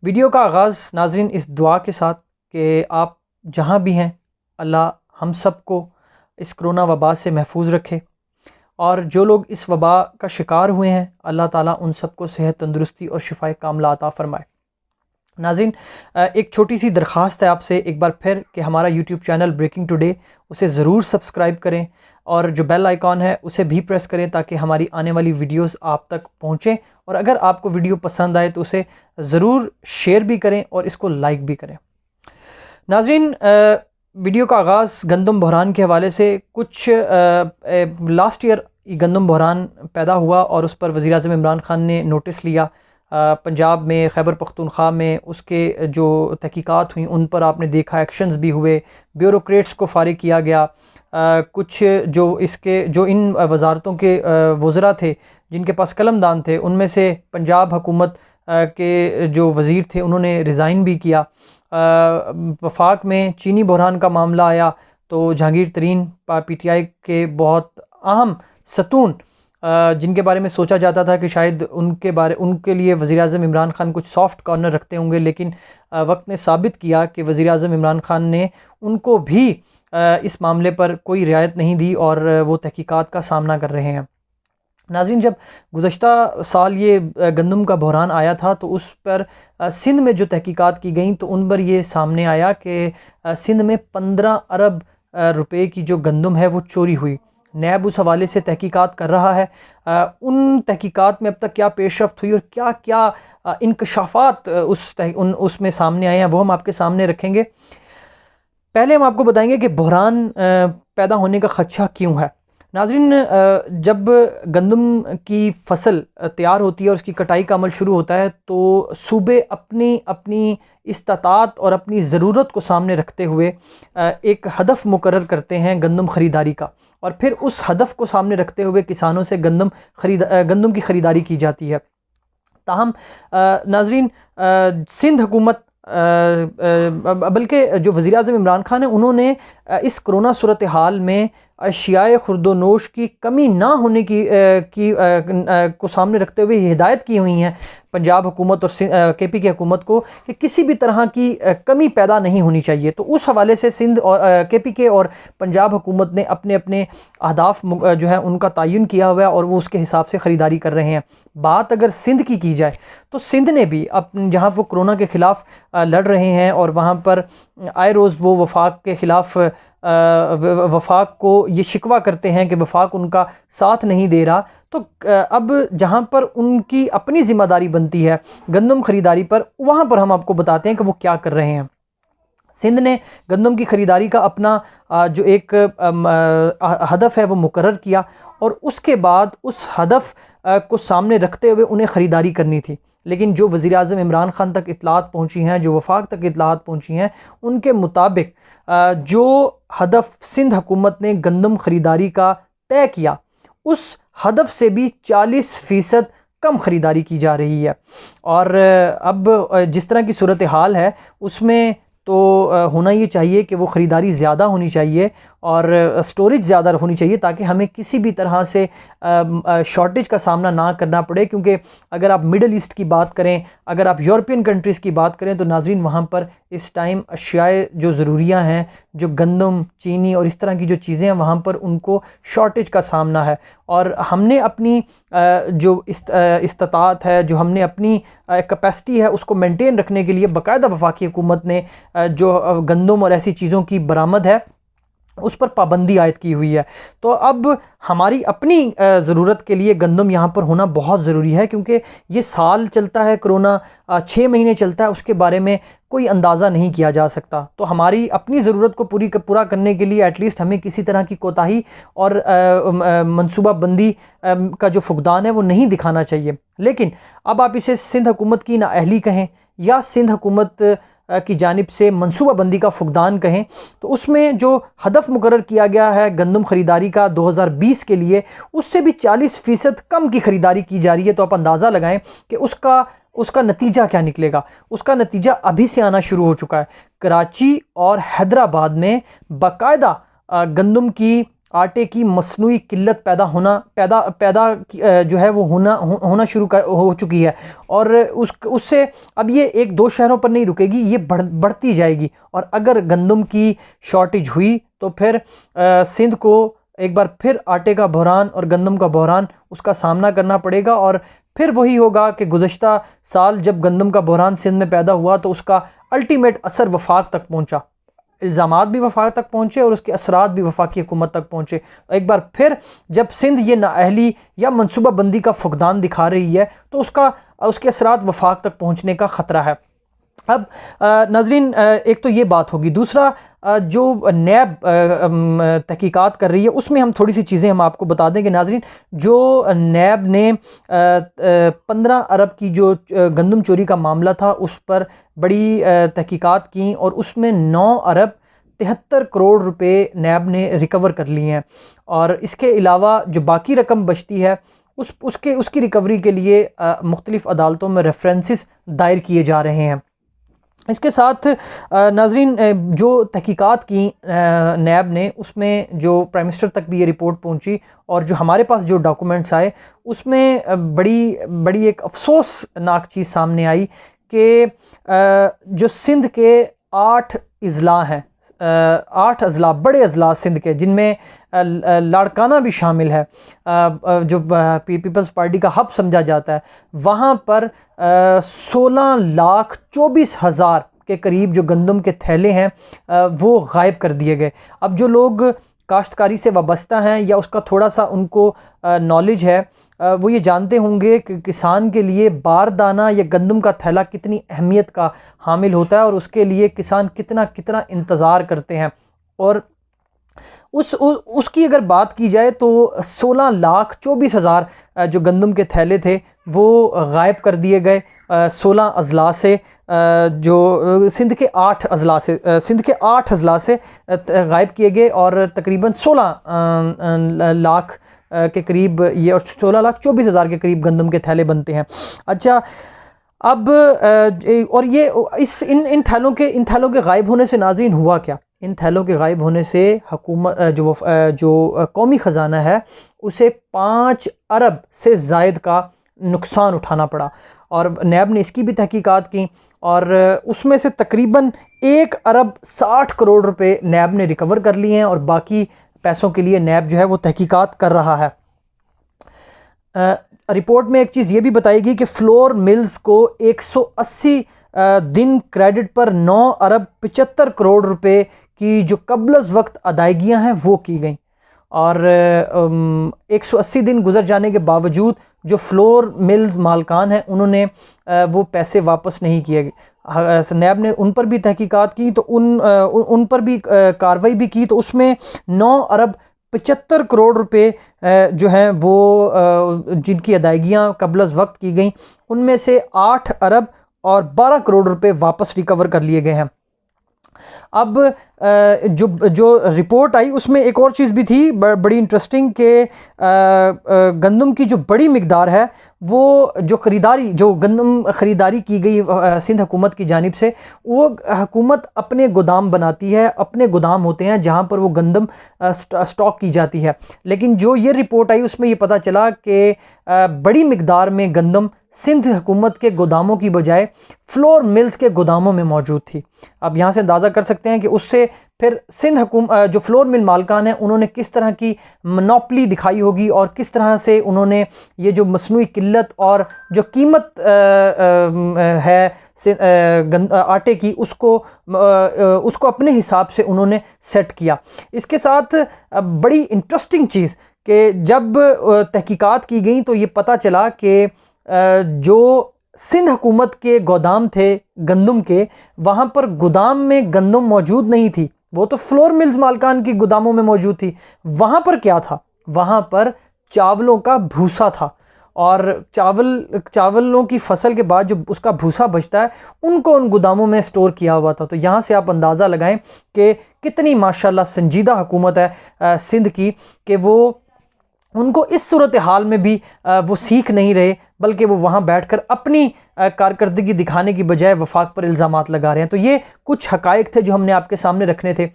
Video का आगाज़ नाज़रीन इस दुआ के साथ कि आप जहाँ भी हैं, अल्लाह हम सब को इस कोरोना वबा से महफूज रखे, और जो लोग इस वबा का शिकार हुए हैं अल्लाह ताला उन सबको सेहत, तंदुरुस्ती और शिफाए कामिला अता फ़रमाए। नाज़रीन, एक छोटी सी दरख्वास्त है आपसे एक बार फिर कि हमारा यूट्यूब चैनल ब्रेकिंग टुडे उसे ज़रूर सब्सक्राइब करें और जो बेल आइकॉन है उसे भी प्रेस करें ताकि हमारी आने वाली वीडियोस आप तक पहुंचें, और अगर आपको वीडियो पसंद आए तो उसे ज़रूर शेयर भी करें और इसको लाइक भी करें। नाज़रीन, वीडियो का आगाज़ गंदम बहरान के हवाले से कुछ लास्ट ईयर गंदम बहरान पैदा हुआ और उस पर वज़ीर-ए-आज़म इमरान ख़ान ने नोटिस लिया। पंजाब में, खैबर पख्तूनख्वा में उसके जो तहकीकात हुई उन पर आपने देखा एक्शंस भी हुए, ब्यूरोक्रेट्स को फारिग किया गया। कुछ जो इन वज़ारतों के वज़रा थे जिनके पास कलमदान थे, उनमें से पंजाब हुकूमत के जो वज़ीर थे उन्होंने रिज़ाइन भी किया। वफाक में चीनी बहरान का मामला आया तो जहांगीर तरीन PTI के बहुत अहम सतून जिनके बारे में सोचा जाता था कि शायद उनके लिए वज़ीर-ए-आज़म इमरान ख़ान कुछ सॉफ्ट कॉर्नर रखते होंगे, लेकिन वक्त ने साबित किया कि वज़ीर-ए-आज़म इमरान ख़ान ने उनको भी इस मामले पर कोई रियायत नहीं दी और वो तहकीकात का सामना कर रहे हैं। नाज़रीन, जब गुज़श्ता साल ये गंदम का बहरान आया था तो उस पर सिंध में जो तहकीकात की गई तो उन पर ये सामने आया कि सिंध में 15 अरब रुपए की जो गंदम है वो चोरी हुई। नैब उस हवाले से तहकीकात कर रहा है। उन तहकीकात में अब तक क्या पेशरफ्त हुई और क्या क्या इंकशाफात उसमें सामने आए हैं वो हम आपके सामने रखेंगे। पहले हम आपको बताएंगे कि बहरान पैदा होने का ख़दशा क्यों है। नाज़रीन, जब गंदम की फसल तैयार होती है और उसकी कटाई का अमल शुरू होता है तो सूबे अपनी अपनी इस्तात और अपनी ज़रूरत को सामने रखते हुए एक हदफ मुकर्रर करते हैं गंदम ख़रीदारी का, और फिर उस हदफ को सामने रखते हुए किसानों से गंदम की ख़रीदारी की जाती है। ताहम नाज़रीन, सिंध हुकूमत बल्कि जो वज़ीर-ए-आज़म इमरान ख़ान है उन्होंने इस कोरोना सूरत हाल में अशियाए खुर्दोनोश की कमी ना होने को सामने रखते हुए हिदायत की हुई हैं पंजाब हुकूमत और KP की हुकूमत को कि किसी भी तरह की कमी पैदा नहीं होनी चाहिए। तो उस हवाले से सिंध और KP और पंजाब हुकूमत ने अपने अपने अहदाफ जो है उनका तयन किया हुआ है और वो उसके हिसाब से ख़रीदारी कर रहे हैं। बात अगर सिंध की जाए तो सिंध ने भी जहाँ वो कोरोना के ख़िलाफ़ लड़ रहे हैं और वहाँ पर आए रोज़ वो वफाक के ख़िलाफ़ वफाक को ये शिकवा करते हैं कि वफाक उनका साथ नहीं दे रहा, तो अब जहाँ पर उनकी अपनी ज़िम्मेदारी बनती है गंदम ख़रीदारी पर, वहाँ पर हम आपको बताते हैं कि वो क्या कर रहे हैं। सिंध ने गंदम की ख़रीदारी का अपना जो एक हदफ है वो मुकर्रर किया और उसके बाद उस हदफ को सामने रखते हुए उन्हें ख़रीदारी करनी थी। लेकिन जो वज़ीर-ए-आज़म इमरान ख़ान तक इत्तलात पहुँची हैं, जो वफाक तक इत्तलात पहुँची हैं, उनके मुताबिक जो हदफ सिंध हुकूमत ने गंदम ख़रीदारी का तय किया उस हदफ से भी 40% कम ख़रीदारी की जा रही है। और अब जिस तरह की सूरत हाल है उसमें तो होना ये चाहिए कि वो ख़रीदारी ज़्यादा होनी चाहिए और स्टोरेज ज़्यादा होनी चाहिए ताकि हमें किसी भी तरह से शॉर्टेज का सामना ना करना पड़े। क्योंकि अगर आप मिडल ईस्ट की बात करें, अगर आप यूरोपियन कंट्रीज़ की बात करें तो नाज़रीन वहाँ पर इस टाइम अशियाए जो ज़रूरियाँ हैं, जो गंदम, चीनी और इस तरह की जो चीज़ें हैं वहाँ पर उनको शॉर्टेज का सामना है। और हमने अपनी जो इस्तात है, जो हमने अपनी कैपेसिटी है उसको मेंटेन रखने के लिए बाकायदा वफाकी हुकूमत ने जो गंदम और ऐसी चीज़ों की बरामद है उस पर पाबंदी आयद की हुई है। तो अब हमारी अपनी ज़रूरत के लिए गंदम यहाँ पर होना बहुत ज़रूरी है, क्योंकि ये साल चलता है कोरोना, 6 महीने चलता है, उसके बारे में कोई अंदाज़ा नहीं किया जा सकता। तो हमारी अपनी ज़रूरत को पूरा करने के लिए एटलीस्ट हमें किसी तरह की कोताही और मनसूबाबंदी का जो फुकदान है वो नहीं दिखाना चाहिए। लेकिन अब आप इसे सिंध हुकूमत की नाअहली कहें या सिंध हुकूमत की जानिब से मनसूबाबंदी का फुकदान कहें, तो उसमें जो हदफ मुकर्रर किया गया है गंदम ख़रीदारी का 2020 के लिए, उससे भी 40% कम की ख़रीदारी की जा रही है। तो आप अंदाज़ा लगाएं कि उसका नतीजा क्या निकलेगा। उसका नतीजा अभी से आना शुरू हो चुका है। कराची और हैदराबाद में बाकायदा गंदम की आटे की मसनूई किल्लत जो है वो होना शुरू हो चुकी है, और उससे अब ये एक दो शहरों पर नहीं रुकेगी, ये बढ़ती जाएगी। और अगर गंदम की शॉर्टेज हुई तो फिर सिंध को एक बार फिर आटे का बहरान और गंदम का बहरान उसका सामना करना पड़ेगा। और फिर वही होगा कि गुज़श्ता साल जब गंदम का बहरान सिंध में पैदा हुआ तो उसका अल्टीमेट असर वफाक तक पहुंचा, इल्ज़ामात भी वफाक तक पहुँचे और उसके असरात भी वफाकी हुकूमत तक पहुँचे। एक बार फिर जब सिंध ये नाअहली या मनसूबा बंदी का फुकदान दिखा रही है तो उसके असरात वफाक तक पहुँचने का ख़तरा है। अब नाज़रीन, एक तो ये बात होगी। दूसरा, जो नैब तहकीकात कर रही है उसमें हम थोड़ी सी चीज़ें हम आपको बता दें कि नाज़रीन, जो नैब ने 15 अरब की जो गंदम चोरी का मामला था उस पर बड़ी तहकीकात की और उसमें 9 अरब 73 करोड़ रुपए नैब ने रिकवर कर लिए हैं। और इसके अलावा जो बाकी रकम बचती है उसकी रिकवरी के लिए मुख्तलिफ़ अदालतों में रेफरेंसेस दायर किए जा रहे हैं। इसके साथ नाज़रीन, जो तहकीकात की नैब ने उसमें जो प्राइम मिनिस्टर तक भी ये रिपोर्ट पहुंची और जो हमारे पास जो डॉक्यूमेंट्स आए उसमें बड़ी एक अफसोसनाक चीज़ सामने आई कि जो सिंध के 8 अज़ला हैं, 8 अज़ला, बड़े अज़ला सिंध के, जिनमें लाड़काना भी शामिल है, जो पीपल्स पार्टी का हब समझा जाता है, वहाँ पर 16,24,000 के करीब जो गंदम के थैले हैं वो गायब कर दिए गए। अब जो लोग काश्तकारी से वाबस्ता हैं या उसका थोड़ा सा उनको नॉलेज है, वो ये जानते होंगे कि किसान के लिए बारदाना या गंदम का थैला कितनी अहमियत का हामिल होता है और उसके लिए किसान कितना कितना इंतज़ार करते हैं। और उसकी अगर बात की जाए तो 16,24,000 जो गंदम के थैले थे वो गायब कर दिए गए 16 अज़ला से, जो सिंध के 8 अज़ला से गायब किए गए और तकरीबन 16 लाख के करीब ये, और 16,24,000 के करीब गंदम के थैले बनते हैं। अच्छा, अब और ये इन थैलों के गायब होने से नाज़रीन हुआ क्या? इन थैलों के गायब होने से हुकूमत जो कौमी ख़जाना है उसे 5 अरब से ज़ायद का नुकसान उठाना पड़ा। और नैब ने इसकी भी तहकीकात की और उसमें से तकरीबन 1 अरब 60 करोड़ रुपए नैब ने रिकवर कर लिए हैं और बाकी पैसों के लिए नैब जो है वो तहकीकात कर रहा है। रिपोर्ट में एक चीज़ ये भी बताएगी कि फ्लोर मिल्स को 180 दिन क्रेडिट पर 9 अरब 75 करोड़ रुपए की जो कबलज़ वक्त अदायगियाँ हैं वो की गई। और 180 दिन गुजर जाने के बावजूद जो फ्लोर मिल्स मालकान हैं उन्होंने वो पैसे वापस नहीं किए। नैब ने उन पर भी तहकीकात की तो उन पर भी कार्रवाई भी की, तो उसमें 9 अरब 75 करोड़ रुपए जो हैं वो जिनकी अदायगियाँ कबलज़ वक्त की गई, उनमें से 8 अरब और 12 करोड़ रुपए वापस रिकवर कर लिए गए हैं। अब जो रिपोर्ट आई उसमें एक और चीज़ भी थी बड़ी इंटरेस्टिंग कि गंदम की जो बड़ी मिकदार है वो जो गंदम ख़रीदारी की गई सिंध हुकूमत की जानिब से, वो हुकूमत अपने गोदाम बनाती है, अपने गोदाम होते हैं जहाँ पर वो गंदम स्टॉक की जाती है। लेकिन जो ये रिपोर्ट आई उसमें ये पता चला कि बड़ी मिकदार में गंदम सिंध हुकूमत के गोदामों की बजाय फ्लोर मिल्स के गोदामों में मौजूद थी। अब यहाँ से अंदाज़ा कर सकते हैं कि उससे फिर सिंध जो फ्लोर मिल मालकान हैं उन्होंने किस तरह की मोनोपोली दिखाई होगी और किस तरह से उन्होंने ये जो मसनूई किल्लत और जो कीमत है आटे की उसको अपने हिसाब से उन्होंने सेट किया। इसके साथ बड़ी इंटरेस्टिंग चीज़ कि जब तहकीकात की गई तो ये पता चला कि जो सिंध हुकूमत के गोदाम थे गंदम के, वहाँ पर गोदाम में गंदम मौजूद नहीं थी, वो तो फ्लोर मिल्स मालकान की गोदामों में मौजूद थी। वहाँ पर क्या था? वहाँ पर चावलों का भूसा था और चावलों की फसल के बाद जो उसका भूसा बचता है उनको उन गोदामों में स्टोर किया हुआ था। तो यहाँ से आप अंदाज़ा लगाएं कि कितनी माशाल्लाह संजीदा हुकूमत है सिंध की, कि वो उनको इस सूरत हाल में भी वो सीख नहीं रहे, बल्कि वो वहाँ बैठकर अपनी कारकर्दगी दिखाने की बजाय वफाक पर इल्ज़ामात लगा रहे हैं। तो ये कुछ हक़ाइक़ थे जो हमने आपके सामने रखने थे।